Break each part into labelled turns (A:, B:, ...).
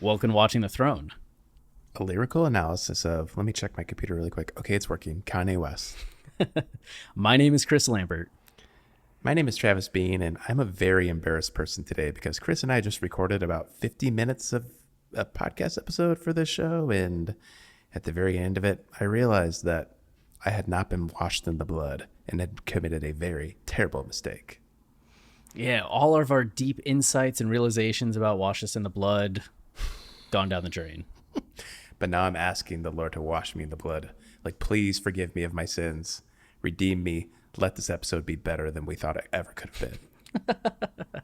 A: Welcome to Watching the Throne.
B: A lyrical analysis of, let me check my computer really quick. Okay, it's working. Kanye West.
A: My name is Chris Lambert.
B: My name is Travis Bean, and I'm a very embarrassed person today because Chris and I just recorded about 50 minutes of a podcast episode for this show. And at the very end of it, I realized that I had not been washed in the blood and had committed a very terrible mistake.
A: Yeah, all of our deep insights and realizations about Wash Us in the Blood gone down the drain.
B: But now I'm asking the Lord to wash me in the blood. Like, please forgive me of my sins. Redeem me. Let this episode be better than we thought it ever could have been.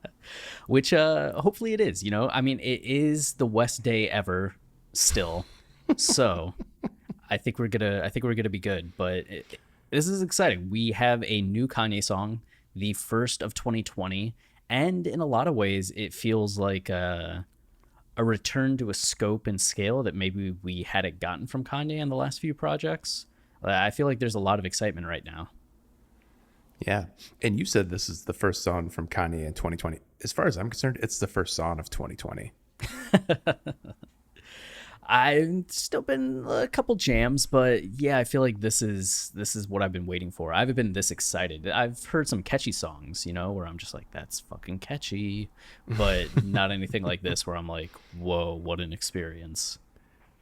A: Which hopefully it is, I mean, it is the West day ever still. So I think we're gonna be good. But this is exciting. We have a new Kanye song, the first of 2020, and in a lot of ways it feels like a return to a scope and scale that maybe we hadn't gotten from Kanye in the last few projects. I feel like there's a lot of excitement right now.
B: Yeah. And you said this is the first song from Kanye in 2020. As far as I'm concerned, it's the first song of 2020.
A: I've still been a couple jams, but yeah, I feel like this is what I've been waiting for. I haven't been this excited. I've heard some catchy songs, where I'm just like, that's fucking catchy, but not anything like this where I'm like, whoa, what an experience.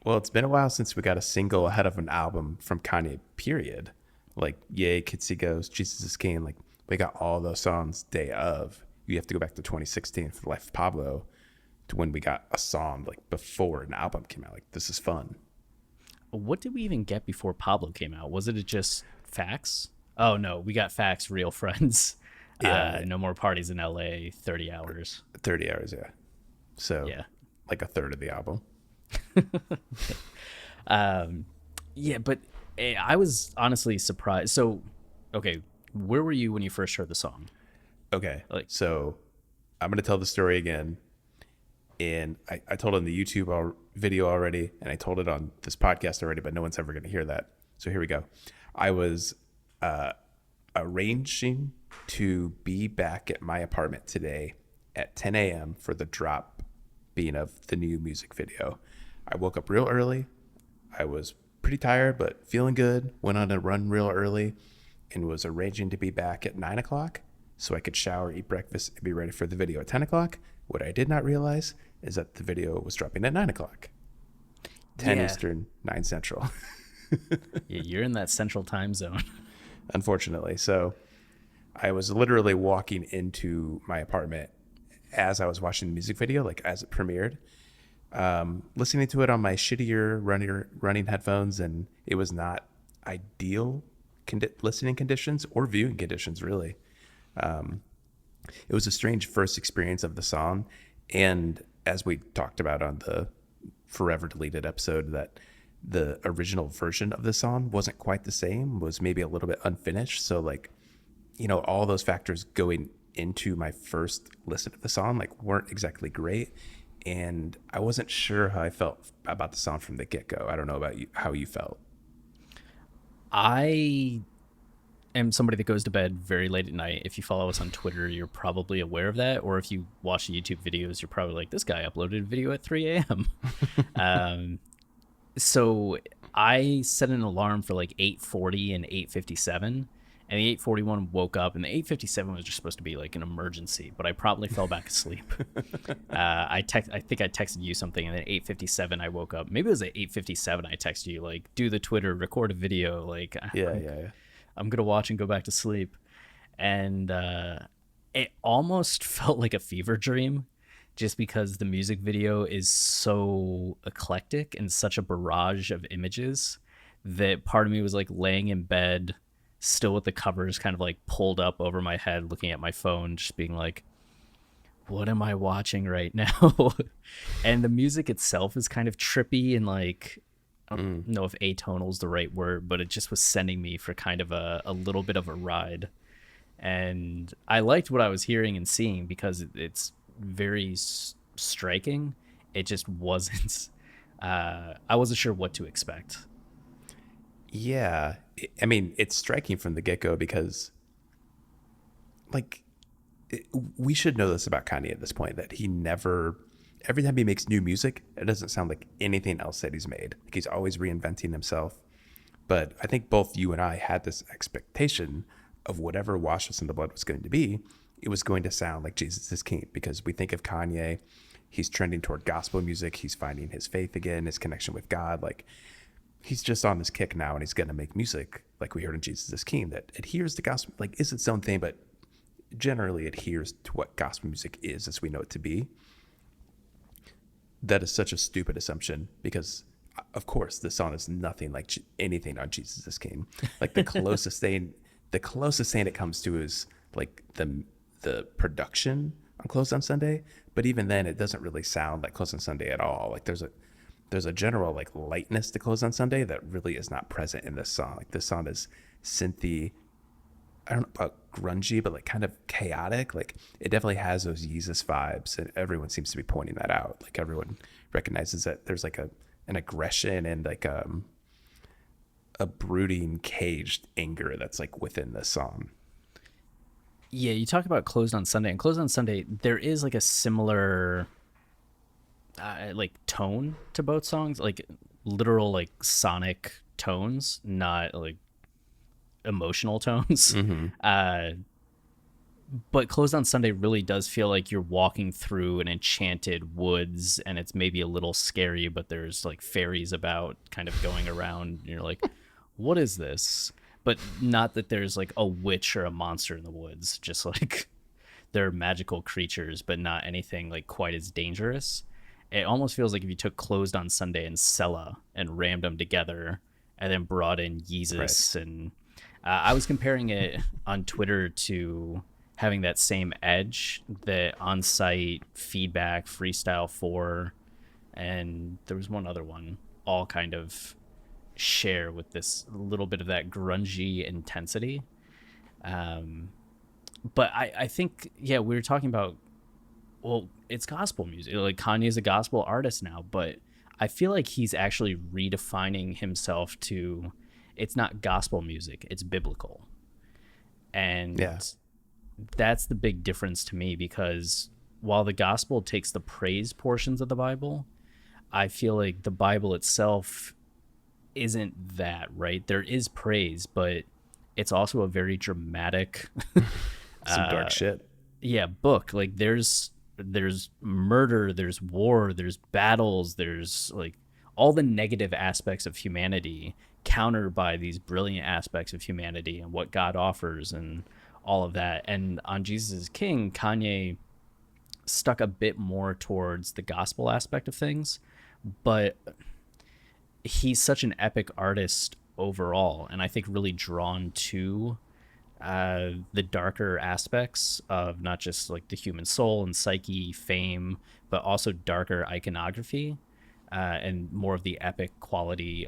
B: Well, it's been a while since we got a single ahead of an album from Kanye, period. Like, Yay, Kids See Ghosts, Jesus is King. Like, we got all those songs day of. You have to go back to 2016 for the Life of Pablo to when we got a song like before an album came out. Like, this is fun.
A: What did we even get before Pablo came out? Was it just Facts? Oh no, we got Facts, Real Friends.
B: Yeah.
A: No More Parties in LA, 30 Hours.
B: 30 hours, yeah. So,
A: Yeah.
B: like a third of the album.
A: Yeah, but I was honestly surprised. So, okay, where were you when you first heard the song?
B: Okay.
A: Like,
B: So, I'm going to tell the story again. And I told it in the YouTube video already, and I told it on this podcast already, but no one's ever going to hear that. So here we go. I was arranging to be back at my apartment today at 10 a.m. for the drop being of the new music video. I woke up real early. I was pretty tired, but feeling good. Went on a run real early and was arranging to be back at 9 o'clock so I could shower, eat breakfast, and be ready for the video at 10 o'clock. What I did not realize is that the video was dropping at 9 o'clock. 10
A: yeah,
B: Eastern, 9 Central,
A: yeah, you're in that central time zone.
B: unfortunately. So I was literally walking into my apartment as I was watching the music video, like as it premiered, listening to it on my shittier running headphones, and it was not ideal listening conditions or viewing conditions, really. It was a strange first experience of the song. And as we talked about on the forever deleted episode, that the original version of the song wasn't quite the same, was maybe a little bit unfinished. So like, all those factors going into my first listen to the song, like, weren't exactly great. And I wasn't sure how I felt about the song from the get-go. I don't know about you, how you felt.
A: I am somebody that goes to bed very late at night. If you follow us on Twitter, you're probably aware of that. Or if you watch the YouTube videos, you're probably like, this guy uploaded a video at 3 a.m. So I set an alarm for like 8:40 and 8:57. And the 8:41 woke up, and the 8:57 was just supposed to be like an emergency, but I probably fell back asleep. I think I texted you something, and then 8:57 I woke up. Maybe it was at 8:57 I texted you, like, do the Twitter, record a video, like,
B: Yeah.
A: I'm gonna watch and go back to sleep. And it almost felt like a fever dream, just because the music video is so eclectic and such a barrage of images that part of me was like laying in bed still with the covers kind of like pulled up over my head, looking at my phone, just being like, what am I watching right now? And the music itself is kind of trippy and like, I don't know if atonal is the right word, but it just was sending me for kind of a little bit of a ride. And I liked what I was hearing and seeing because it's very striking. It just wasn't, I wasn't sure what to expect.
B: Yeah. I mean, it's striking from the get-go because, like, we should know this about Kanye at this point, that he never every time he makes new music, it doesn't sound like anything else that he's made. Like he's always reinventing himself. But I think both you and I had this expectation of whatever Wash Us in the Blood was going to be, it was going to sound like Jesus is King, because we think of Kanye, he's trending toward gospel music. He's finding his faith again, his connection with God. Like he's just on this kick now, and he's going to make music like we heard in Jesus is King that adheres to gospel, like is its own thing, but generally adheres to what gospel music is as we know it to be. That is such a stupid assumption, because of course the song is nothing like anything on Jesus is King. Like the closest thing it comes to is like the production on Closed on Sunday, but even then it doesn't really sound like Closed on Sunday at all. Like there's a general like lightness to Closed on Sunday that really is not present in this song. Like this song is synthy, I don't know about grungy, but like kind of chaotic. Like it definitely has those Yeezus vibes, and everyone seems to be pointing that out. Like everyone recognizes that there's like an aggression and like a brooding, caged anger that's like within this song.
A: Yeah, you talk about Closed on Sunday, and Closed on Sunday, there is like a similar like tone to both songs, like literal like sonic tones, not like emotional tones. But Closed on Sunday really does feel like you're walking through an enchanted woods, and it's maybe a little scary, but there's like fairies about kind of going around, and you're like, what is this? But not that there's like a witch or a monster in the woods, just like they're magical creatures, but not anything like quite as dangerous. It almost feels like if you took Closed on Sunday and Sella and rammed them together and then brought in Yeezus. Right. And I was comparing it on Twitter to having that same edge that On-Site, Feedback, Freestyle 4, and there was one other one, all kind of share with this little bit of that grungy intensity. But I think, yeah, we were talking about, well, it's gospel music. Like Kanye's a gospel artist now, but I feel like he's actually redefining himself to, it's not gospel music, it's biblical. And yeah, that's the big difference to me, because while the gospel takes the praise portions of the Bible, I feel like the Bible itself isn't that, right? There is praise, but it's also a very dramatic
B: some dark shit.
A: Yeah, book. Like there's murder, there's war, there's battles, there's like all the negative aspects of humanity countered by these brilliant aspects of humanity and what God offers and all of that. And on Jesus is King, Kanye stuck a bit more towards the gospel aspect of things, but he's such an epic artist overall, and I think really drawn to the darker aspects of not just like the human soul and psyche, fame, but also darker iconography and more of the epic quality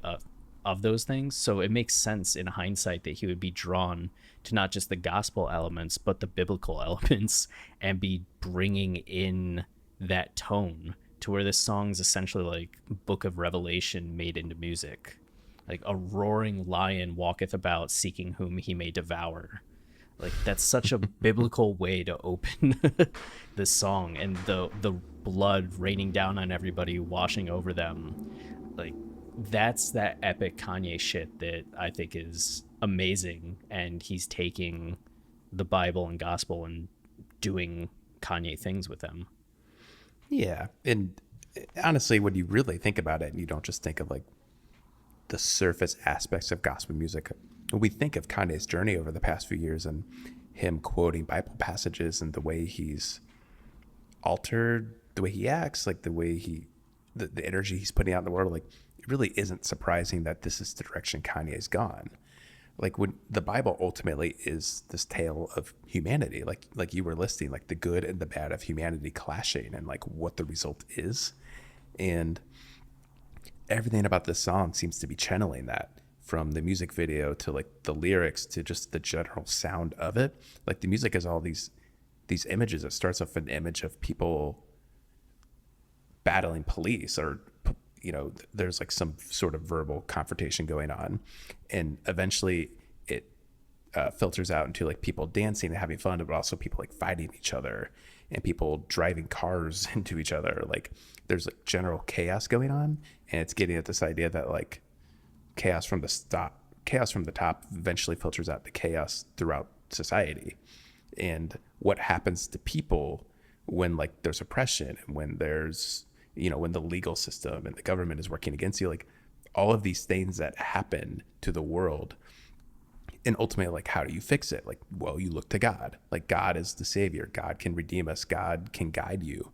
A: of those things. So it makes sense in hindsight that he would be drawn to not just the gospel elements, but the biblical elements, and be bringing in that tone to where this song's essentially like Book of Revelation made into music. Like a roaring lion walketh about, seeking whom he may devour. Like that's such a biblical way to open this song, and the blood raining down on everybody, washing over them. Like that's that epic Kanye shit that I think is amazing, and he's taking the Bible and gospel and doing Kanye things with them.
B: Yeah, and honestly, when you really think about it, and you don't just think of like the surface aspects of gospel music, when we think of Kanye's journey over the past few years and him quoting Bible passages and the way he's altered the way he acts, like the way the energy he's putting out in the world, like it really isn't surprising that this is the direction Kanye's gone. Like when the Bible ultimately is this tale of humanity, like you were listing, like the good and the bad of humanity clashing and like what the result is. And everything about this song seems to be channeling that, from the music video to like the lyrics to just the general sound of it. Like the music has all these images. It starts off an image of people battling police, or there's like some sort of verbal confrontation going on, and eventually it filters out into like people dancing and having fun, but also people like fighting each other. and people driving cars into each other. Like there's like general chaos going on, and it's getting at this idea that like chaos from the top eventually filters out to chaos throughout society. And what happens to people when like there's oppression and when there's, you know, when the legal system and the government is working against you, like all of these things that happen to the world. And ultimately, like, how do you fix it? Like, well, you look to God. Like, God is the savior. God can redeem us. God can guide you.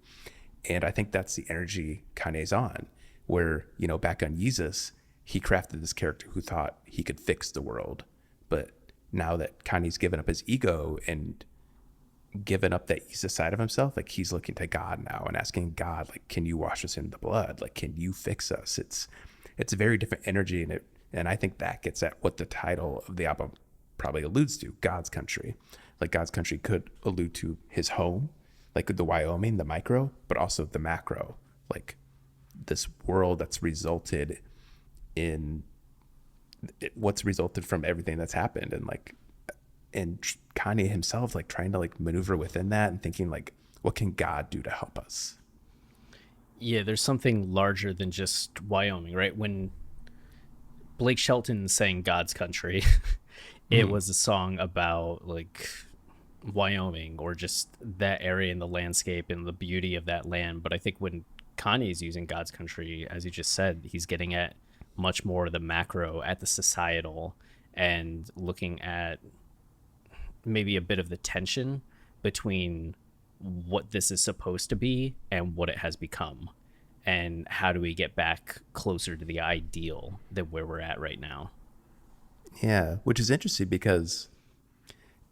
B: And I think that's the energy Kanye's on, where, you know, back on Jesus, he crafted this character who thought he could fix the world. But now that Kanye's given up his ego and given up that Jesus side of himself, like he's looking to God now and asking God, like, can you wash us in the blood? Like, can you fix us? It's a very different energy, and I think that gets at what the title of the album probably alludes to, God's country. Like God's country could allude to his home, like the Wyoming, the micro, but also the macro, like this world that's resulted in what's resulted from everything that's happened. And Kanye himself, like trying to like maneuver within that and thinking like, what can God do to help us?
A: Yeah, there's something larger than just Wyoming, right? When Blake Shelton sang God's Country, it
B: Mm-hmm.
A: was a song about like Wyoming or just that area in the landscape and the beauty of that land. But I think when Kanye's using God's Country, as you just said, he's getting at much more the macro, at the societal, and looking at maybe a bit of the tension between what this is supposed to be and what it has become. And how do we get back closer to the ideal than where we're at right now?
B: Yeah, which is interesting because,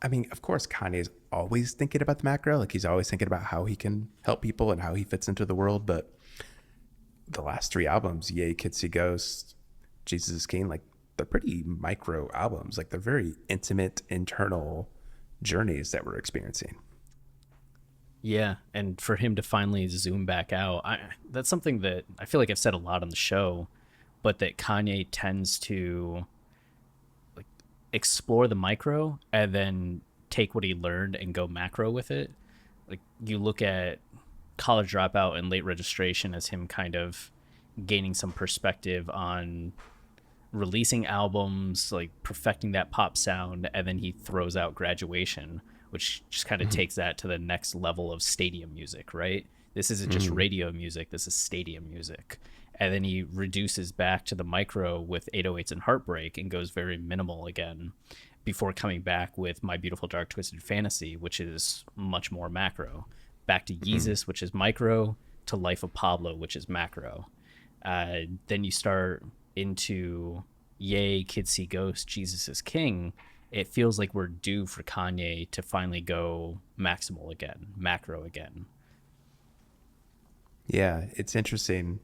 B: I mean, of course, Kanye's always thinking about the macro. Like he's always thinking about how he can help people and how he fits into the world. But the last three albums, Yay, Kids See Ghosts, Jesus is King, like they're pretty micro albums. Like they're very intimate, internal journeys that we're experiencing.
A: Yeah, and for him to finally zoom back out, that's something that I feel like I've said a lot on the show, but that Kanye tends to like explore the micro and then take what he learned and go macro with it. Like you look at College Dropout and Late Registration as him kind of gaining some perspective on releasing albums, like perfecting that pop sound, and then he throws out Graduation, which just kind of
B: Mm-hmm.
A: takes that to the next level of stadium music, right? This isn't just
B: Mm-hmm.
A: radio music, this is stadium music. And then he reduces back to the micro with 808s and Heartbreak and goes very minimal again before coming back with My Beautiful Dark Twisted Fantasy, which is much more macro. Back to
B: Mm-hmm.
A: Yeezus, which is micro, to Life of Pablo, which is macro. Then you start into Yay, Kids See Ghosts, Jesus is King. It feels like we're due for Kanye to finally go maximal again, macro again.
B: Yeah, it's interesting.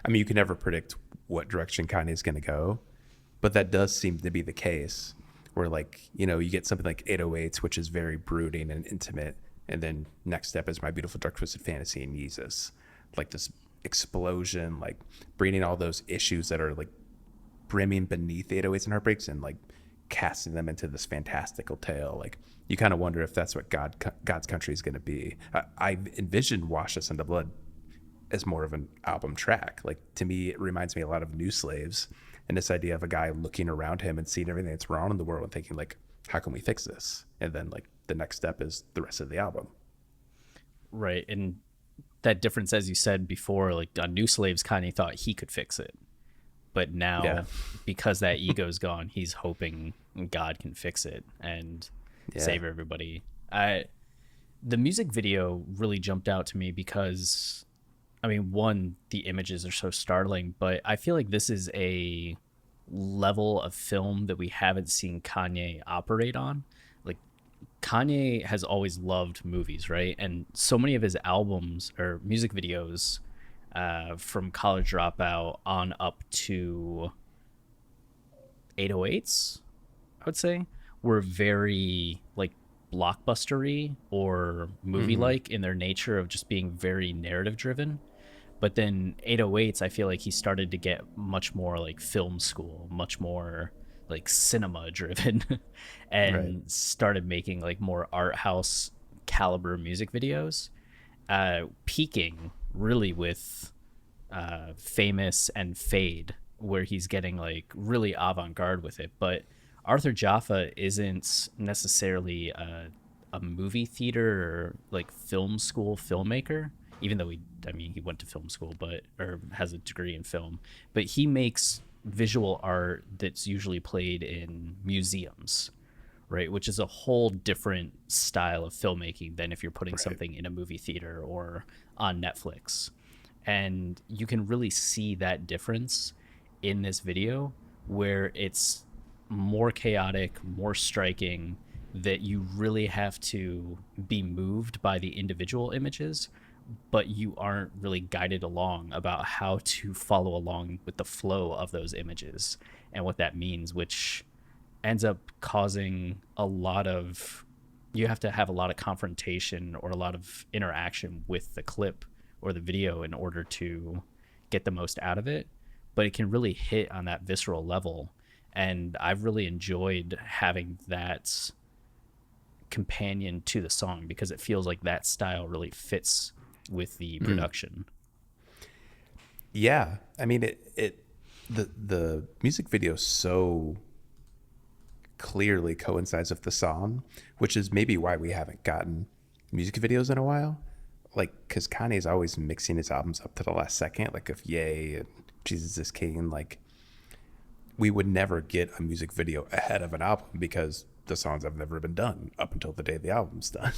B: I mean, you can never predict what direction Kanye's going to go, but that does seem to be the case. Where like, you know, you get something like 808s, which is very brooding and intimate, and then next step is My Beautiful Dark Twisted Fantasy and Jesus, like this explosion, like bringing all those issues that are like brimming beneath 808s and Heartbreaks and like casting them into this fantastical tale. Like you kind of wonder if that's what God's country is going to be. I envisioned Wash Us in the Blood as more of an album track. Like to me, it reminds me a lot of New Slaves and this idea of a guy looking around him and seeing everything that's wrong in the world and thinking like, how can we fix this? And then like the next step is the rest of the album.
A: Right. And that difference, as you said before, like on New Slaves, Kanye thought he could fix it. But
B: Yeah.
A: now, because that ego's gone, he's hoping God can fix it and
B: Yeah.
A: save everybody. The music video really jumped out to me because, I mean, one, the images are so startling, but I feel like this is a level of film that we haven't seen Kanye operate on. Like, Kanye has always loved movies, right? And so many of his albums or music videos, from College Dropout on up to 808s, I would say, were very like blockbustery or movie
B: Mm-hmm.
A: like in their nature of just being very narrative driven. But then 808s, I feel like he started to get much more like film school, much more like cinema driven,
B: Right.
A: and started making like more art house caliber music videos, peaking really with Famous and Fade, where he's getting like really avant-garde with it. But Arthur Jaffa isn't necessarily a movie theater or like film school filmmaker, even though he went to film school, but or has a degree in film. But he makes visual art that's usually played in museums, right? Which is a whole different style of filmmaking than if you're putting
B: Right.
A: something in a movie theater or on Netflix. And you can really see that difference in this video where it's more chaotic, more striking, that you really have to be moved by the individual images, but you aren't really guided along about how to follow along with the flow of those images and what that means, which ends up causing a lot of, you have to have a lot of confrontation or a lot of interaction with the clip or the video in order to get the most out of it. But it can really hit on that visceral level, and I've really enjoyed having that companion to the song because it feels like that style really fits with the production.
B: Yeah, I mean the music video so clearly coincides with the song, which is maybe why we haven't gotten music videos in a while. Like, because Kanye's always mixing his albums up to the last second, like of Yay and Jesus is King. Like, we would never get a music video ahead of an album because the songs have never been done up until the day the album's done.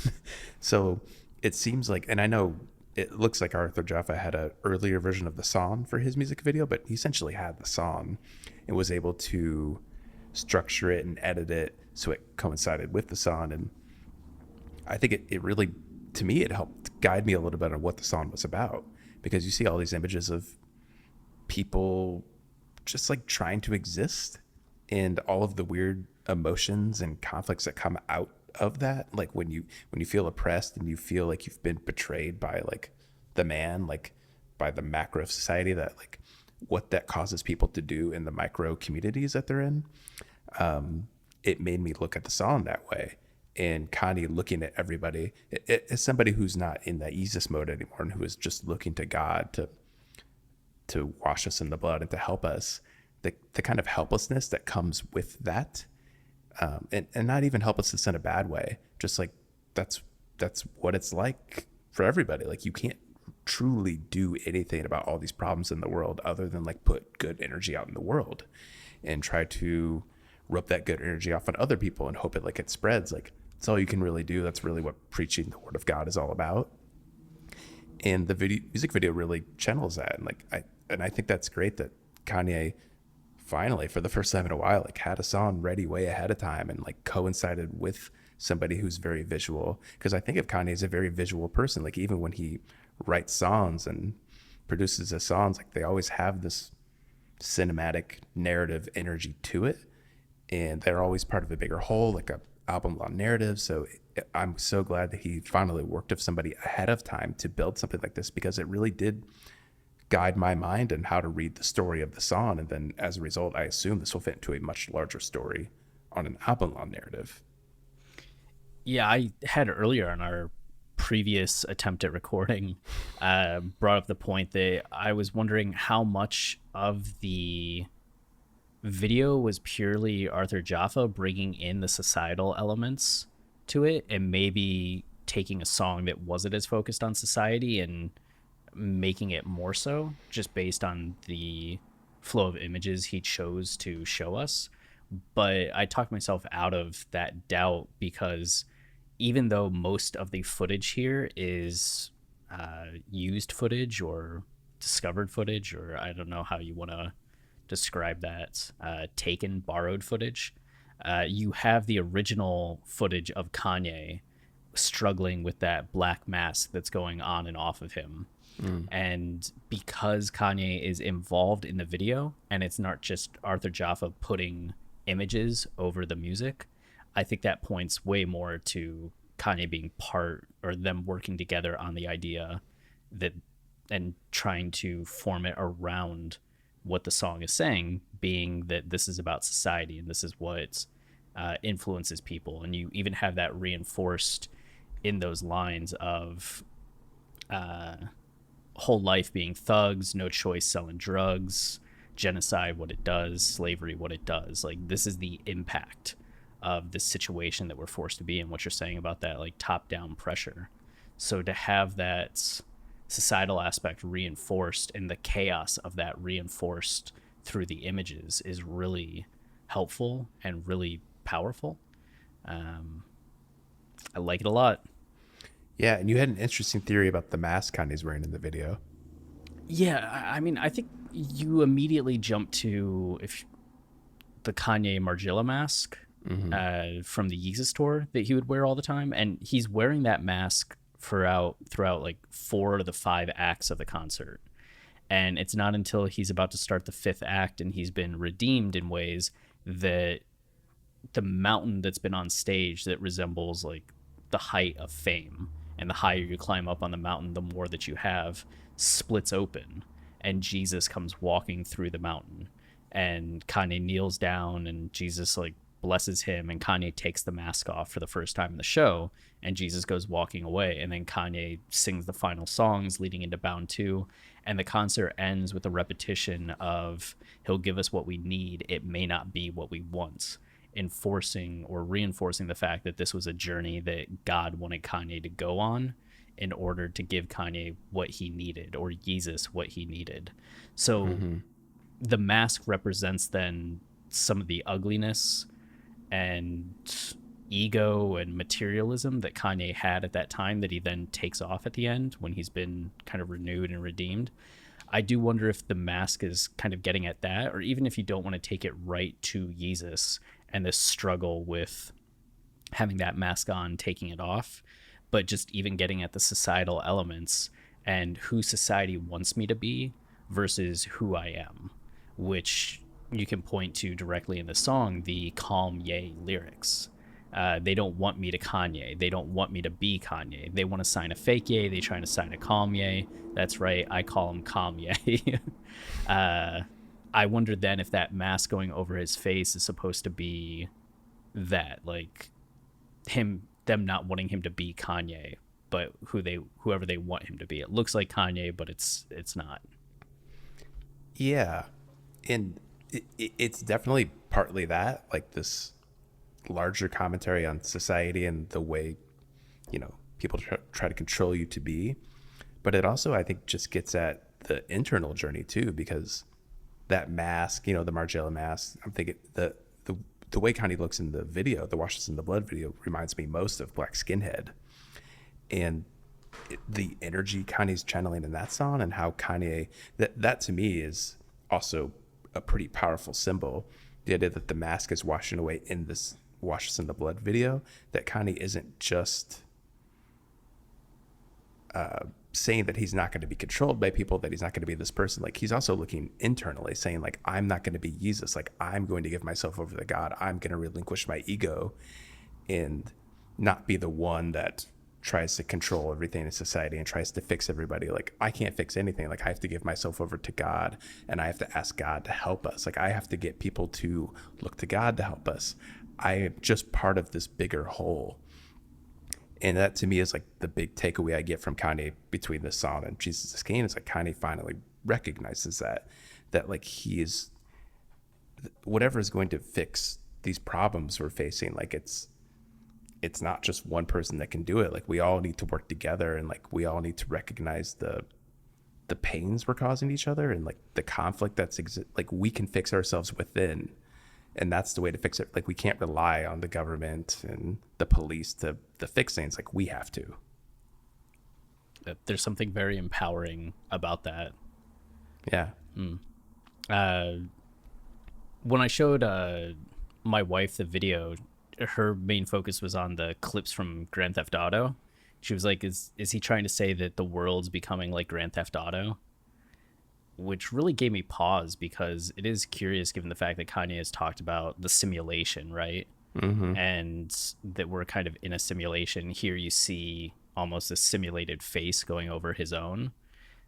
B: So it seems like, and I know it looks like Arthur Jaffa had an earlier version of the song for his music video, but he essentially had the song and was able to structure it and edit it so it coincided with the song. And I think it really, to me, it helped guide me a little bit on what the song was about, because you see all these images of people just like trying to exist and all of the weird emotions and conflicts that come out of that. Like when you feel oppressed and you feel like you've been betrayed by like the man, like by the macro of society, that like what that causes people to do in the micro communities that they're in. It made me look at the song that way. And Kanye looking at everybody as somebody who's not in that Jesus mode anymore and who is just looking to God to wash us in the blood and to help us, the kind of helplessness that comes with that, and not even helplessness in a bad way, just like that's what it's like for everybody. Like, you can't truly do anything about all these problems in the world other than like put good energy out in the world and try to rub that good energy off on other people and hope it spreads. Like, that's all you can really do. That's really what preaching the word of God is all about. And the music video really channels that. And I think that's great that Kanye finally, for the first time in a while, like had a song ready way ahead of time and like coincided with somebody who's very visual. Because I think of Kanye as a very visual person. Like, even when he writes songs and produces his songs, like they always have this cinematic narrative energy to it, and they're always part of a bigger whole, like a album long narrative. So I'm so glad that he finally worked with somebody ahead of time to build something like this, because it really did guide my mind and how to read the story of the song. And then as a result, I assume this will fit into a much larger story on an album long narrative.
A: Yeah, I had earlier on our previous attempt at recording brought up the point that I was wondering how much of the video was purely Arthur Jaffa bringing in the societal elements to it, and maybe taking a song that wasn't as focused on society and making it more so, just based on the flow of images he chose to show us. But I talked myself out of that doubt, because even though most of the footage here is used footage or discovered footage, or I don't know how you want to describe that, taken, borrowed footage, you have the original footage of Kanye struggling with that black mask that's going on and off of him. And because Kanye is involved in the video and it's not just Arthur Jaffa putting images over the music, I think that points way more to Kanye being part, or them working together on the idea that, and trying to form it around what the song is saying, being that this is about society and this is what influences people. And you even have that reinforced in those lines of whole life being thugs, no choice selling drugs, genocide, what it does, slavery, what it does. Like, this is the impact of the situation that we're forced to be in. What you're saying about that, like, top down pressure. So to have that societal aspect reinforced and the chaos of that reinforced through the images is really helpful and really powerful. Um, I like it a lot.
B: Yeah, and you had an interesting theory about the mask Kanye's wearing in the video.
A: Yeah, I mean, I think you immediately jump to if the Kanye Margiela mask
B: Mm-hmm.
A: from the Yeezus tour that he would wear all the time, and he's wearing that mask throughout like 4 of the 5 acts of the concert. And it's not until he's about to start the 5th act and he's been redeemed in ways that the mountain that's been on stage that resembles like the height of fame, and the higher you climb up on the mountain the more that you have, splits open and Jesus comes walking through the mountain, and Kanye kneels down and Jesus like blesses him, and Kanye takes the mask off for the first time in the show, and Jesus goes walking away, and then Kanye sings the final songs leading into Bound 2, and the concert ends with a repetition of he'll give us what we need, it may not be what we want, enforcing or reinforcing the fact that this was a journey that God wanted Kanye to go on in order to give Kanye what he needed, or Jesus what he needed. So
B: Mm-hmm.
A: the mask represents then some of the ugliness and ego and materialism that Kanye had at that time that he then takes off at the end when he's been kind of renewed and redeemed. I do wonder if the mask is kind of getting at that, or even if you don't want to take it right to Jesus and this struggle with having that mask on, taking it off, but just even getting at the societal elements and who society wants me to be versus who I am, which you can point to directly in the song, the calm yay lyrics. They don't want me to Kanye. They don't want me to be Kanye. They want to sign a fake yay. They trying to sign a calm yay. That's right. I call him calm yay. I wonder then if that mask going over his face is supposed to be that, like, them not wanting him to be Kanye, but whoever they want him to be. It looks like Kanye, but it's not.
B: Yeah, and it's definitely partly that, like this larger commentary on society and the way, people try to control you to be. But it also, I think, just gets at the internal journey too, because that mask, the Margiela mask, I'm thinking the way Kanye looks in the video, the Washes in the Blood video, reminds me most of Black Skinhead. And the energy Kanye's channeling in that song, and how Kanye, that to me is also a pretty powerful symbol. The idea that the mask is washing away in this Washes in the Blood video, that Kanye isn't just saying that he's not going to be controlled by people, that he's not going to be this person. Like, he's also looking internally, saying, like, I'm not going to be Jesus. Like, I'm going to give myself over to God. I'm going to relinquish my ego and not be the one that tries to control everything in society and tries to fix everybody. Like, I can't fix anything. Like, I have to give myself over to God, and I have to ask God to help us. Like, I have to get people to look to God to help us. I am just part of this bigger whole. And that to me is like the big takeaway I get from Kanye between this song and Jesus is King. Is like Kanye finally recognizes that like he is, whatever is going to fix these problems we're facing, like it's not just one person that can do it. Like, we all need to work together, and like we all need to recognize the pains we're causing each other, and like the conflict like we can fix ourselves within, and that's the way to fix it. Like, we can't rely on the government and the police to fix things. Like, we have to.
A: There's something very empowering about that.
B: Yeah.
A: Uh, when I showed my wife the video, her main focus was on the clips from Grand Theft Auto. She was like, "Is he trying to say that the world's becoming like Grand Theft Auto?" Which really gave me pause, because it is curious given the fact that Kanye has talked about the simulation, right?
B: Mm-hmm.
A: And that we're kind of in a simulation. Here you see almost a simulated face going over his own.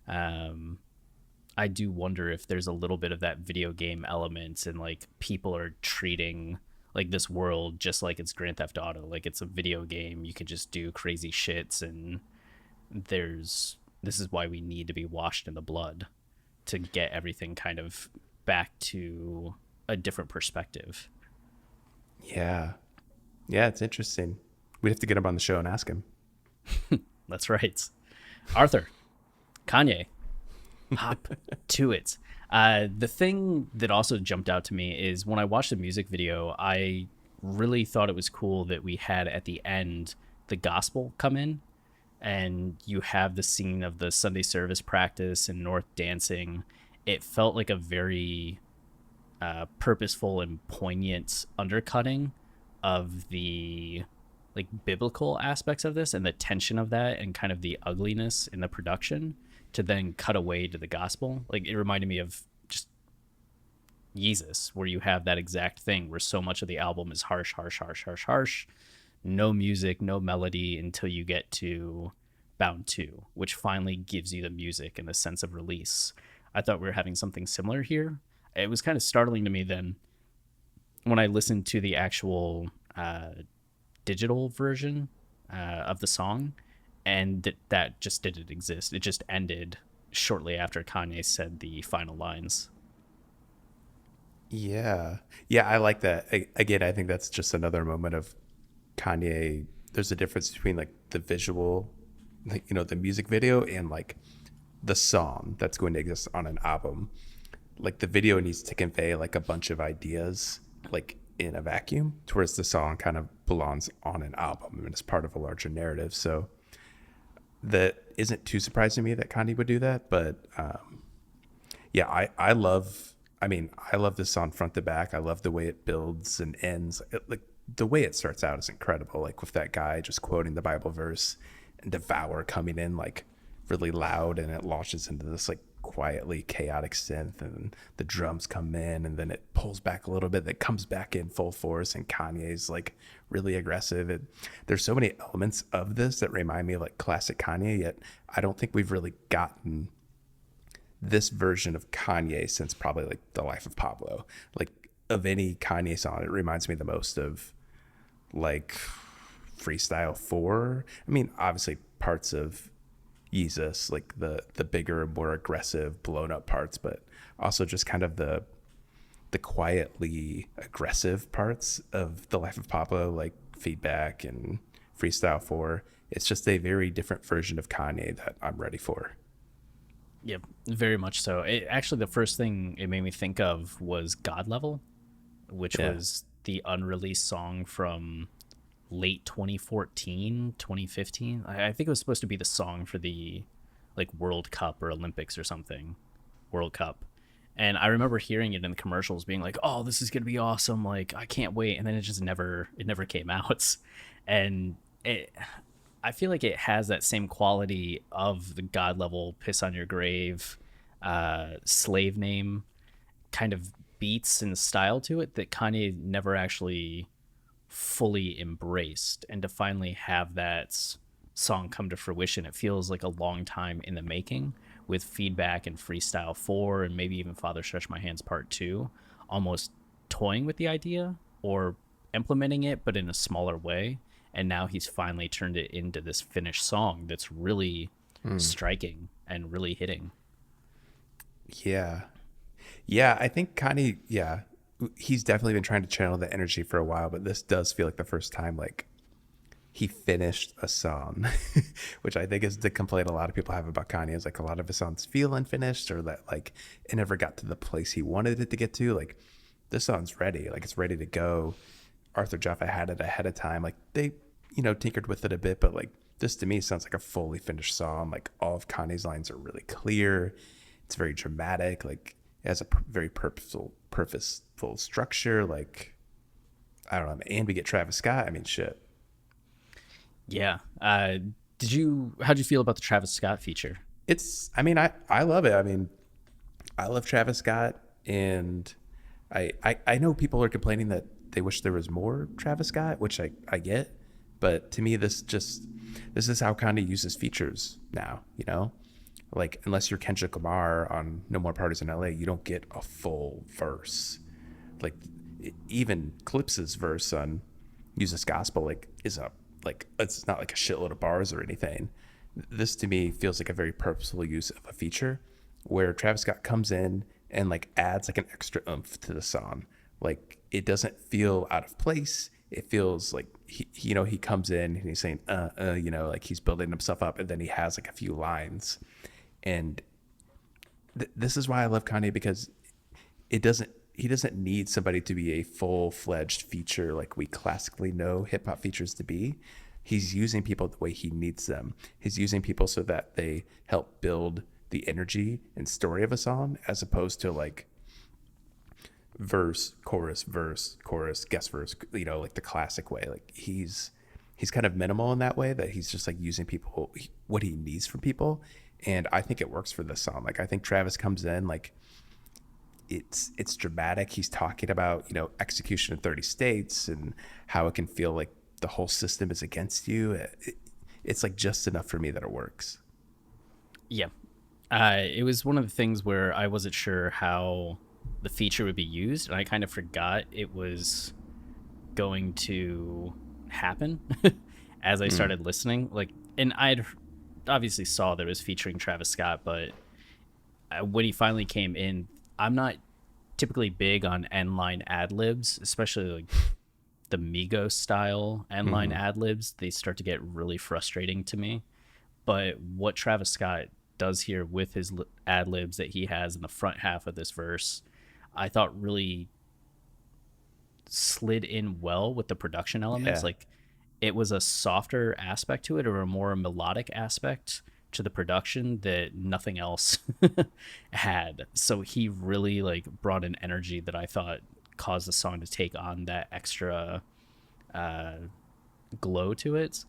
A: I do wonder if there's a little bit of that video game element, and like people are treating like this world just like it's Grand Theft Auto, like it's a video game. You can just do crazy shits, and there's this is why we need to be washed in the blood to get everything kind of back to a different perspective.
B: Yeah. Yeah, it's interesting. We'd have to get him on the show and ask him.
A: That's right. Arthur, Kanye, hop to it. The thing that also jumped out to me is when I watched the music video, I really thought it was cool that we had at the end the gospel come in, and you have the scene of the Sunday service practice and North dancing. It felt like a very purposeful and poignant undercutting of the like biblical aspects of this and the tension of that and kind of the ugliness in the production to then cut away to the gospel. Like it reminded me of just Jesus, where you have that exact thing where so much of the album is harsh, harsh, harsh, harsh, harsh, no music, no melody until you get to Bound 2, which finally gives you the music and the sense of release. I thought we were having something similar here. It was kind of startling to me then when I listened to the actual digital version of the song, and that just didn't exist. It just ended shortly after Kanye said the final lines.
B: Yeah. Yeah, I like that. Again, I think that's just another moment of Kanye. There's a difference between like the visual, like, the music video and like the song that's going to exist on an album. Like the video needs to convey like a bunch of ideas like in a vacuum, whereas the song kind of belongs on an album and is part of a larger narrative. So that isn't too surprising to me that Kanye would do that. But yeah, I love this song front to back. I love the way it builds and ends. Like the way it starts out is incredible. Like with that guy just quoting the Bible verse and Devour coming in like really loud, and it launches into this like quietly chaotic synth, and the drums come in, and then it pulls back a little bit, that comes back in full force, and Kanye's like really aggressive. There's so many elements of this that remind me of like classic Kanye, yet I don't think we've really gotten this version of Kanye since probably like The Life of Pablo. Like of any Kanye song, it reminds me the most of like Freestyle 4. I mean, obviously parts of Jesus, like the bigger, more aggressive, blown up parts, but also just kind of the quietly aggressive parts of The Life of Pablo, like Feedback and Freestyle 4. It's just a very different version of Kanye that I'm ready for.
A: Yeah, very much so. Actually, the first thing it made me think of was God Level, which
B: Yeah.
A: was the unreleased song from late 2014, 2015. I think it was supposed to be the song for the like World Cup or Olympics or something. World Cup. And I remember hearing it in the commercials being like, "Oh, this is going to be awesome. Like, I can't wait." And then it never came out. And I feel like it has that same quality of the God Level, Piss on Your Grave, Slave Name kind of beats and style to it that Kanye never actually fully embraced. And to finally have that song come to fruition, it feels like a long time in the making, with Feedback and Freestyle 4 and maybe even Father Stretch My Hands Part 2 almost toying with the idea or implementing it but in a smaller way. And now he's finally turned it into this finished song that's really striking and really hitting.
B: Yeah. Yeah, I think Kanye, yeah, he's definitely been trying to channel the energy for a while, but this does feel like the first time like he finished a song, which I think is the complaint a lot of people have about Kanye, is like a lot of his songs feel unfinished, or that like it never got to the place he wanted it to get to. Like this song's ready, like it's ready to go. Arthur Jaffa had it ahead of time. Like they, tinkered with it a bit, but like this to me sounds like a fully finished song. Like all of Kanye's lines are really clear. It's very dramatic. Like it has a very purposeful structure. Like I don't know. And we get Travis Scott. I mean, shit.
A: Yeah. How'd you feel about the Travis Scott feature?
B: I love it. I mean, I love Travis Scott, and I know people are complaining that they wish there was more Travis Scott, which I get, but to me, this is how Kanye uses features now, like unless you're Kendrick Lamar on No More Parties in LA, you don't get a full verse. Like even Clips's verse on Use This Gospel like is a like it's not like a shitload of bars or anything. This to me feels like a very purposeful use of a feature where Travis Scott comes in and like adds like an extra oomph to the song. Like it doesn't feel out of place. It feels like he comes in and he's saying like he's building himself up, and then he has like a few lines. And this is why I love Kanye, because he doesn't need somebody to be a full-fledged feature like we classically know hip hop features to be. He's using people the way he needs them. He's using people so that they help build the energy and story of a song, as opposed to like verse, chorus, guest verse, like the classic way. Like he's kind of minimal in that way, that he's just like using people what he needs from people. And I think it works for this song. Like I think Travis comes in like it's dramatic. He's talking about, execution in 30 states and how it can feel like the whole system is against you. It's like just enough for me that it works.
A: Yeah. It was one of the things where I wasn't sure how the feature would be used, and I kind of forgot it was going to happen as I started listening. Like, and I'd obviously saw that it was featuring Travis Scott, but when he finally came in, I'm not typically big on end line ad libs, especially like the Migos style end line ad libs. They start to get really frustrating to me. But what Travis Scott does here with his ad libs that he has in the front half of this verse, I thought really slid in well with the production elements.
B: Yeah.
A: Like it was a softer aspect to it, or a more melodic aspect to the production that nothing else had. So he really like brought an energy that I thought caused the song to take on that extra glow to it.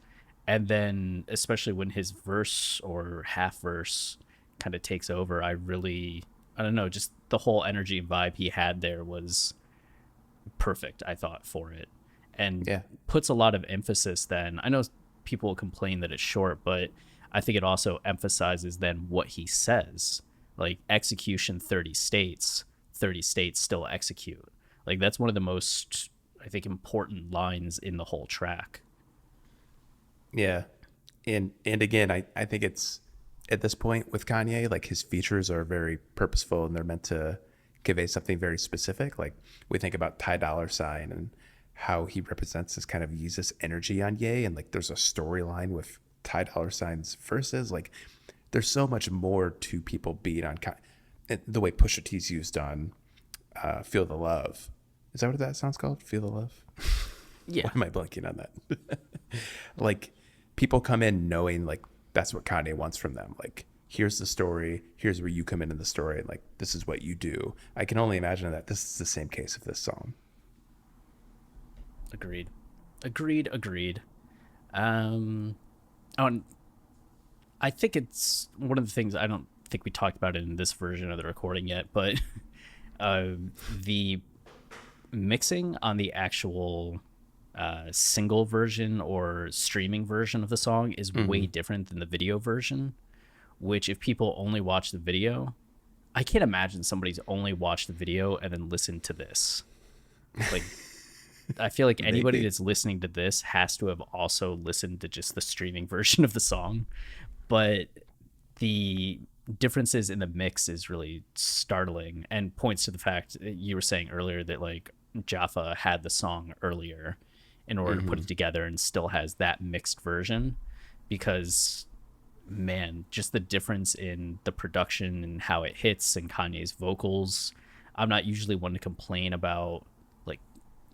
A: And then especially when his verse or half verse kind of takes over, I don't know, just the whole energy and vibe he had there was perfect, I thought, for it. And puts a lot of emphasis then. I know people complain that it's short, but I think it also emphasizes then what he says. Like execution 30 states still execute. Like that's one of the most, I think, important lines in the whole track.
B: Yeah. And again, I think it's at this point with Kanye, like his features are very purposeful and they're meant to convey something very specific. Like we think about Ty Dolla $ign and how he represents this kind of Yeezus energy on Ye, and like there's a storyline with Ty Dolla $ign's verses. Like there's so much more to people being on the way Pusha T's used on Feel the Love. Is that what that song's called? Feel the Love?
A: Yeah.
B: Why am I blanking on that? Like people come in knowing like that's what Kanye wants from them. Like here's the story, here's where you come into the story, and like this is what you do. I can only imagine that this is the same case of this song.
A: Agreed. Oh, I think it's one of the things, I don't think we talked about it in this version of the recording yet, but the mixing on the actual single version or streaming version of the song is way different than the video version, which if people only watch the video, I can't imagine somebody's only watched the video and then listened to this. Like I feel like anybody that's listening to this has to have also listened to just the streaming version of the song. But the differences in the mix is really startling and points to the fact that you were saying earlier that like Jaffa had the song earlier in order to put it together and still has that mixed version, because man, just the difference in the production and how it hits and Kanye's vocals. I'm not usually one to complain about like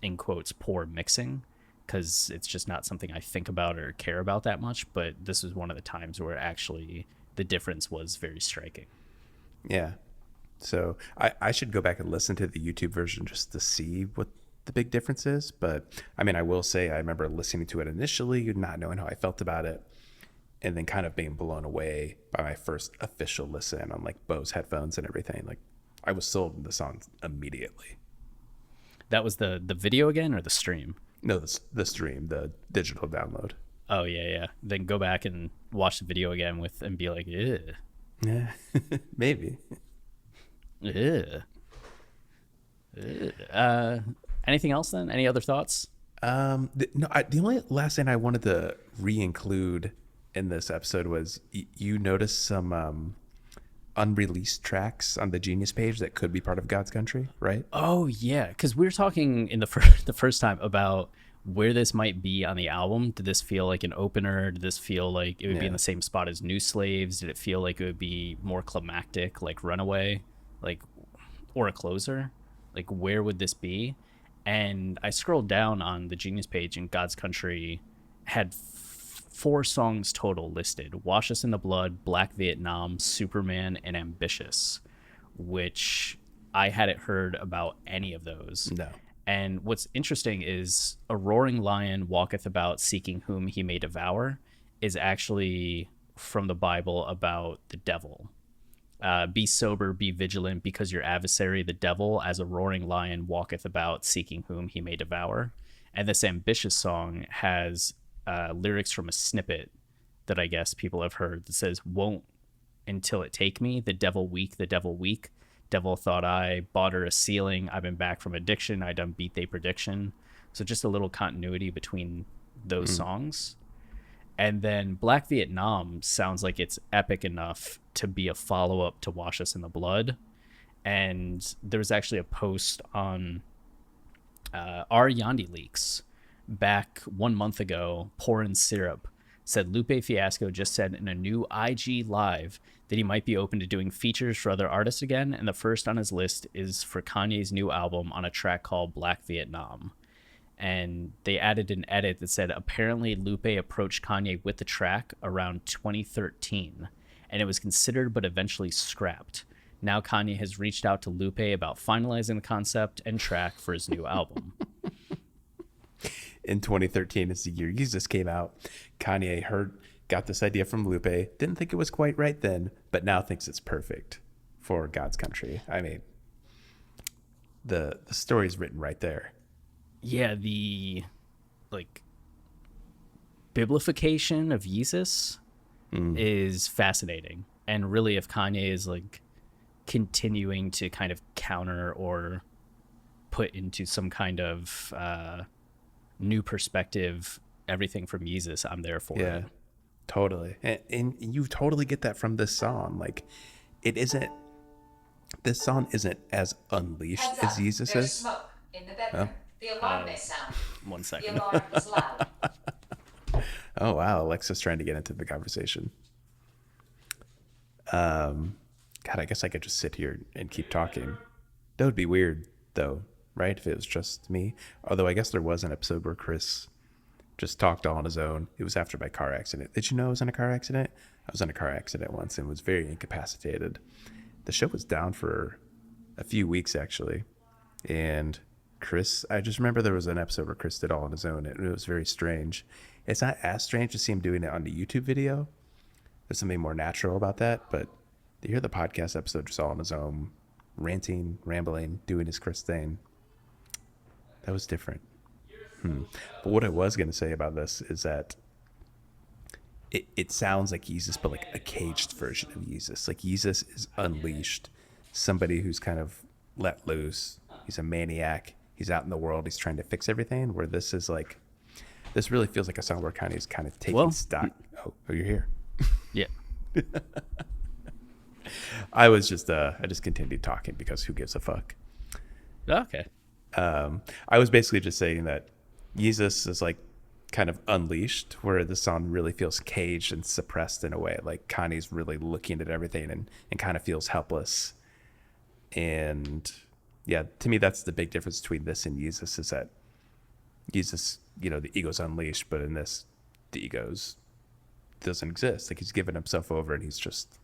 A: in quotes poor mixing, because it's just not something I think about or care about that much, but this was one of the times where actually the difference was very striking.
B: Yeah. So I should go back and listen to the YouTube version just to see what the big difference is. But I mean, I will say I remember listening to it initially, not knowing how I felt about it, and then kind of being blown away by my first official listen on like Bose headphones and everything. Like I was sold on the song immediately.
A: That was the video again or the stream?
B: No, the stream, the digital download.
A: Oh yeah. Then go back and watch the video again with and be like, ew.
B: Yeah, maybe.
A: Ew. Anything else then? Any other thoughts?
B: No, the only last thing I wanted to re-include in this episode was you noticed some unreleased tracks on the Genius page that could be part of God's Country, right?
A: Oh yeah, because we were talking in the the first time about where this might be on the album. Did this feel like an opener? Did this feel like it would be in
B: Yeah.
A: the same spot as New Slaves? Did it feel like it would be more climactic, like Runaway, like or a closer? Like where would this be? And I scrolled down on the Genius page, and God's Country had four songs total listed: "Wash Us in the Blood," "Black Vietnam," "Superman," and "Ambitious," which I hadn't heard about any of those.
B: No.
A: And what's interesting is "A roaring lion walketh about, seeking whom he may devour" is actually from the Bible about the devil. Be sober, be vigilant, because your adversary, the devil, as a roaring lion, walketh about, seeking whom he may devour. And this Ambitious song has lyrics from a snippet that I guess people have heard that says, "Won't until it take me, the devil weak, the devil weak. Devil thought I bought her a ceiling. I've been back from addiction. I done beat they prediction." So just a little continuity between those songs. And then Black Vietnam sounds like it's epic enough to be a follow up to "Wash Us in the Blood." And there was actually a post on our Yandy Leaks back 1 month ago. Pourin' Syrup said Lupe Fiasco just said in a new IG live that he might be open to doing features for other artists again, and the first on his list is for Kanye's new album on a track called Black Vietnam. And they added an edit that said apparently Lupe approached Kanye with the track around 2013, and it was considered but eventually scrapped. Now Kanye has reached out to Lupe about finalizing the concept and track for his new album.
B: In 2013 is the year Yeezus came out. Kanye got this idea from Lupe, didn't think it was quite right then, but now thinks it's perfect for God's Country. I mean, the story's written right there.
A: Yeah, the like biblification of Jesus is fascinating. And really, if Kanye is like continuing to kind of counter or put into some kind of new perspective everything from Jesus, I'm there for
B: Yeah,
A: it.
B: totally. And you totally get that from this song. Like, this song isn't as unleashed
C: Heads
B: as
C: up,
B: Jesus
C: there's
B: is.
C: smoke in the bedroom. The alarm may sound.
A: 1
C: The
A: second.
C: alarm is loud.
B: Oh, wow. Alexa's trying to get into the conversation. God, I guess I could just sit here and keep talking. That would be weird, though, right? If it was just me. Although I guess there was an episode where Chris just talked all on his own. It was after my car accident. Did you know I was in a car accident? I was in a car accident once and was very incapacitated. The show was down for a few weeks, actually. And Chris, I just remember there was an episode where Chris did all on his own, and it was very strange. It's not as strange to see him doing it on the YouTube video. There's something more natural about that, but to hear the podcast episode just all on his own, ranting, rambling, doing his Chris thing, that was different. But what I was going to say about this is that it sounds like Yeezus, but like a caged version of Yeezus. Like Yeezus is unleashed, somebody who's kind of let loose. He's a maniac. He's out in the world. He's trying to fix everything. Where this is like, this really feels like a song where Kanye's kind of taking stock. Oh, you're here.
A: Yeah.
B: I just continued talking because who gives a fuck?
A: Okay.
B: I was basically just saying that Yeezus is like kind of unleashed, where the song really feels caged and suppressed in a way. Like Kanye's really looking at everything and kind of feels helpless. And yeah, to me, that's the big difference between this and Yeezus, is that Yeezus, the ego's unleashed, but in this, the ego's doesn't exist. Like he's given himself over and he's just,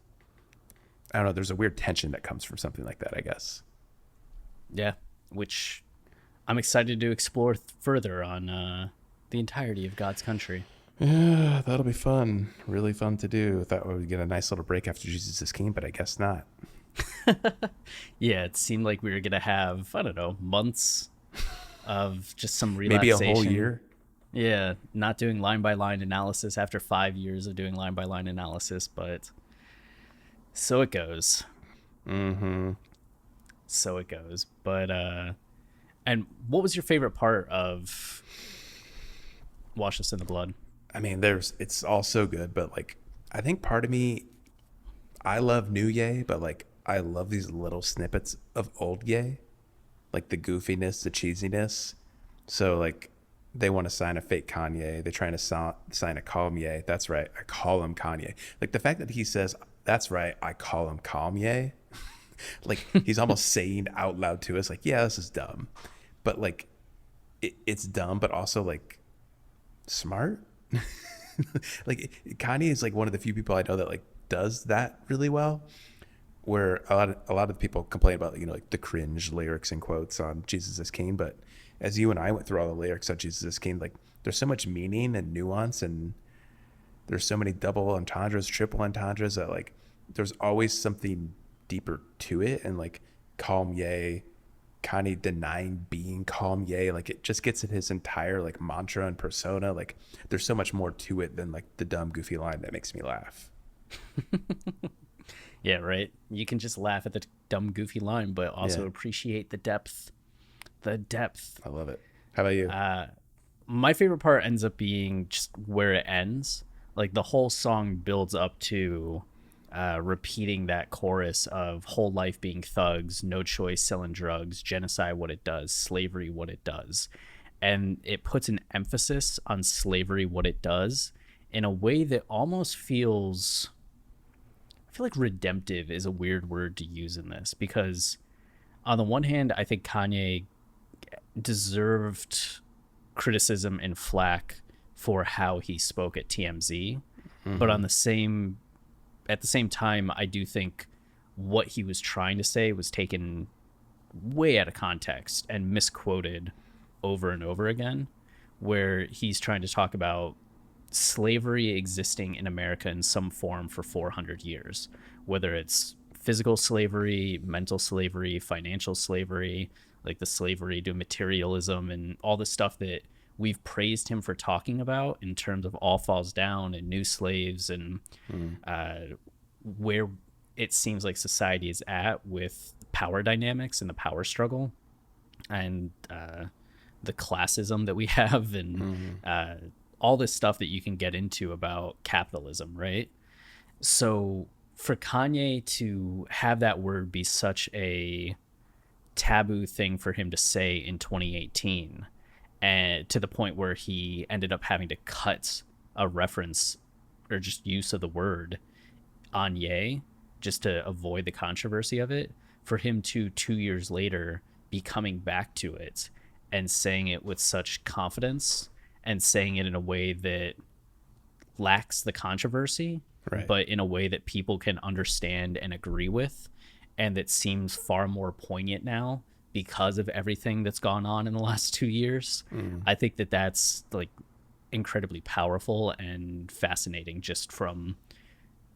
B: I don't know, there's a weird tension that comes from something like that, I guess.
A: Yeah. Which I'm excited to explore further on the entirety of God's Country.
B: Yeah, that'll be fun. Really fun to do. Thought we would get a nice little break after Jesus is King, but I guess not.
A: Yeah, it seemed like we were going to have, I don't know, months of just some
B: Maybe
A: relaxation.
B: a whole year.
A: Yeah, not doing line by line analysis after 5 years of doing line by line analysis, but so it goes.
B: Mm-hmm.
A: So it goes. But And what was your favorite part of Wash Us in the Blood?
B: I mean, it's all so good, but like, I think part of me, I love new Ye, but like, I love these little snippets of old Ye, like the goofiness, the cheesiness. So like, they want to sign a fake Kanye. They're trying to sign a calm Ye. That's right, I call him Kanye. Like the fact that he says, "That's right, I call him calm Ye," like he's almost saying out loud to us, like, "Yeah, this is dumb," but like, it's dumb, but also like smart. Like Kanye is like one of the few people I know that like does that really well. Where a lot of people complain about, like the cringe lyrics and quotes on Jesus is King, but as you and I went through all the lyrics on Jesus is King, like there's so much meaning and nuance, and there's so many double entendres, triple entendres, that like there's always something deeper to it. And like calm Ye, Kanye denying being calm Ye, like it just gets at his entire like mantra and persona. Like there's so much more to it than like the dumb goofy line that makes me laugh.
A: Yeah, right. You can just laugh at the dumb, goofy line, but also
B: Yeah.
A: appreciate the depth. The depth.
B: I love it. How about you?
A: My favorite part ends up being just where it ends. Like the whole song builds up to repeating that chorus of whole life being thugs, no choice, selling drugs, genocide, what it does, slavery, what it does. And it puts an emphasis on slavery, what it does, in a way that almost feels. I feel like redemptive is a weird word to use in this, because on the one hand, I think Kanye deserved criticism and flack for how he spoke at TMZ, but at the same time, I do think what he was trying to say was taken way out of context and misquoted over and over again, where he's trying to talk about slavery existing in America in some form for 400 years, whether it's physical slavery, mental slavery, financial slavery, like the slavery to materialism and all the stuff that we've praised him for talking about in terms of All Falls Down and New Slaves, and where it seems like society is at with power dynamics and the power struggle, and the classism that we have, and all this stuff that you can get into about capitalism, right? So for Kanye to have that word be such a taboo thing for him to say in 2018, and to the point where he ended up having to cut a reference or just use of the word on Ye just to avoid the controversy of it, for him to 2 years later be coming back to it and saying it with such confidence and saying it in a way that lacks the controversy,
B: Right.
A: but in a way that people can understand and agree with, and that seems far more poignant now because of everything that's gone on in the last 2 years. I think that that's like incredibly powerful and fascinating, just from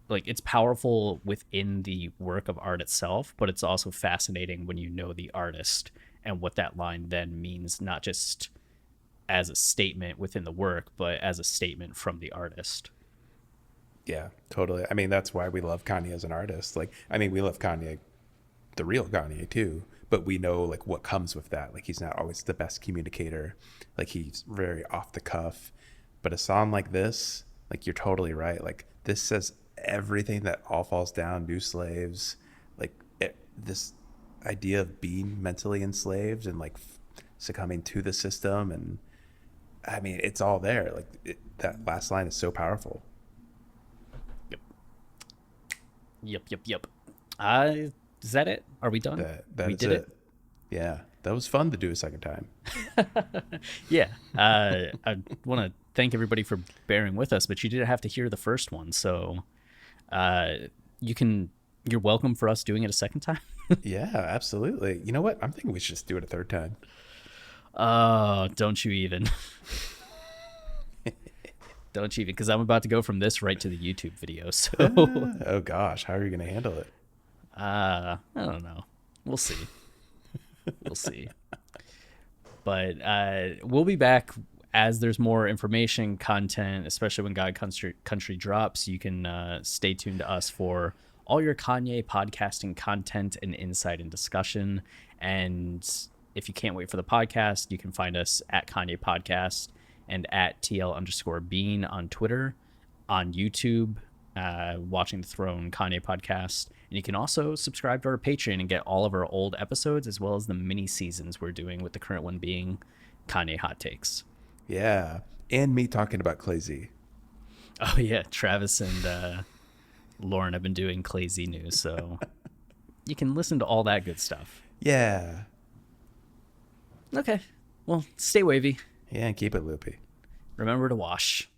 A: like, it's powerful within the work of art itself, but it's also fascinating when you know the artist and what that line then means, not just as a statement within the work, but as a statement from the artist.
B: Yeah, totally. I mean, that's why we love Kanye as an artist. Like, I mean, we love Kanye, the real Kanye too, but we know like what comes with that. Like, he's not always the best communicator. Like, he's very off the cuff. But a song like this, like, you're totally right. Like, this says everything that All Falls Down, New Slaves, like this idea of being mentally enslaved and like succumbing to the system. And I mean, it's all there. Like, that last line is so powerful.
A: Yep. Is that it? Are we done?
B: That
A: We
B: is
A: did
B: it. Yeah, that was fun to do a second time.
A: Yeah. I want to thank everybody for bearing with us, but you didn't have to hear the first one, so you're welcome for us doing it a second time.
B: Yeah, absolutely. You know what? I'm thinking we should just do it a third time.
A: Oh, don't you even. Don't you even, because I'm about to go from this right to the YouTube video, so
B: Oh gosh, how are you going to handle it?
A: I don't know. We'll see. We'll see. But we'll be back as there's more information, content, especially when God Country drops. You can stay tuned to us for all your Kanye podcasting content and insight and discussion. And if you can't wait for the podcast, you can find us at Kanye Podcast and at TL_Bean on Twitter, on YouTube, Watching the Throne Kanye Podcast. And you can also subscribe to our Patreon and get all of our old episodes as well as the mini seasons we're doing, with the current one being Kanye Hot Takes.
B: Yeah. And me talking about Clay Z.
A: Oh, yeah. Travis and Lauren have been doing Clay Z news, so you can listen to all that good stuff.
B: Yeah.
A: Okay. Well, stay wavy.
B: Yeah, and keep it loopy.
A: Remember to wash.